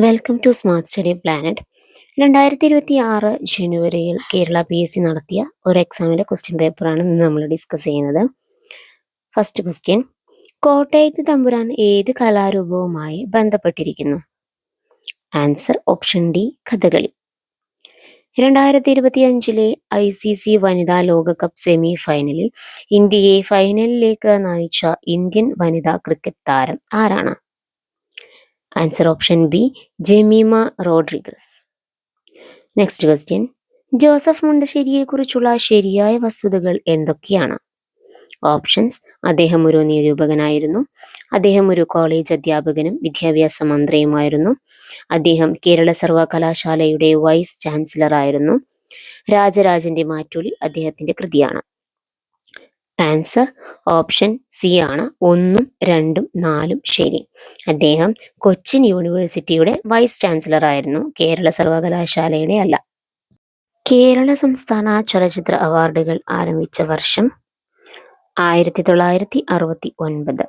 Welcome to smart study planet. 2026 ജനുവരിയിൽ Kerala PSC നടത്തിയ ഒരു എക്സാമിൻ്റെ ക്വസ്റ്റ്യൻ പേപ്പറാണ് ഇന്ന് നമ്മൾ ഡിസ്കസ് ചെയ്യുന്നത്. ഫസ്റ്റ് ക്വസ്റ്റ്യൻ: കോട്ടയത്ത് തമ്പുരാൻ ഏത് കലാരൂപവുമായി ബന്ധപ്പെട്ടിരിക്കുന്നു? Answer option D, Kathakali. 2025 ICC വനിതാ ലോകകപ്പ് സെമി ഫൈനലിൽ ഇന്ത്യയെ ഫൈനലിലേക്ക് നയിച്ച ഇന്ത്യൻ വനിതാ ക്രിക്കറ്റ് താരം ആരാണ്? Answer option B, Jemimah Rodrigues. Next question: Joseph മുണ്ടശ്ശേരിയെക്കുറിച്ചുള്ള ശരിയായ വസ്തുതകൾ എന്തൊക്കെയാണ്? ഓപ്ഷൻസ്: അദ്ദേഹം ഒരു നിരൂപകനായിരുന്നു, അദ്ദേഹം ഒരു കോളേജ് അധ്യാപകനും വിദ്യാഭ്യാസ മന്ത്രിയുമായിരുന്നു, അദ്ദേഹം കേരള സർവകലാശാലയുടെ വൈസ് ചാൻസലറായിരുന്നു, രാജരാജന്റെ മാറ്റൊലി അദ്ദേഹത്തിന്റെ കൃതിയാണ്. ആൻസർ ഓപ്ഷൻ സി ആണ് 1, 2, 4 ശരി. അദ്ദേഹം കൊച്ചിൻ യൂണിവേഴ്സിറ്റിയുടെ വൈസ് ചാൻസലർ ആയിരുന്നു, കേരള സർവകലാശാലയുടെ അല്ല. കേരള സംസ്ഥാന ചലച്ചിത്ര അവാർഡുകൾ ആരംഭിച്ച വർഷം 1969.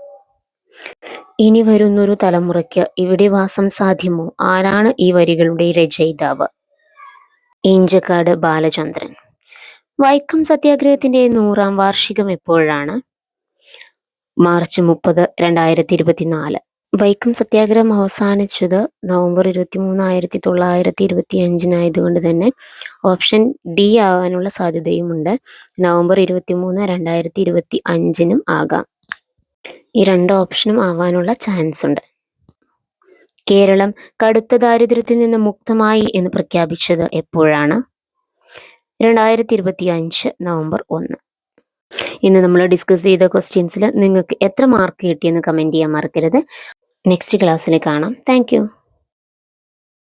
ഇനി വരുന്നൊരു തലമുറയ്ക്ക് ഇവിടെ വാസം സാധ്യമോ? ആരാണ് ഈ വരികളുടെ രചയിതാവ്? ഈഞ്ചക്കാട് ബാലചന്ദ്രൻ. വൈക്കം സത്യാഗ്രഹത്തിന്റെ 100ാം വാർഷികം എപ്പോഴാണ്? മാർച്ച് 30, 2024. വൈക്കം സത്യാഗ്രഹം അവസാനിച്ചത് നവംബർ 23, 1925 ആയതുകൊണ്ട് തന്നെ ഓപ്ഷൻ ഡി ആവാനുള്ള സാധ്യതയുമുണ്ട്. നവംബർ 23, 2025 ആകാം. ഈ രണ്ട് ഓപ്ഷനും ആവാനുള്ള ചാൻസ് ഉണ്ട്. കേരളം കടുത്ത ദാരിദ്ര്യത്തിൽ നിന്ന് മുക്തമായി എന്ന് പ്രഖ്യാപിച്ചത് എപ്പോഴാണ്? 2025 നവംബർ 1. ഇന്ന് നമ്മൾ ഡിസ്കസ് ചെയ്ത ക്വസ്റ്റ്യൻസിൽ നിങ്ങൾക്ക് എത്ര മാർക്ക് കിട്ടിയെന്ന് കമൻറ്റ് ചെയ്യാൻ മറക്കരുത്. നെക്സ്റ്റ് ക്ലാസ്സിൽ കാണാം. Thank you.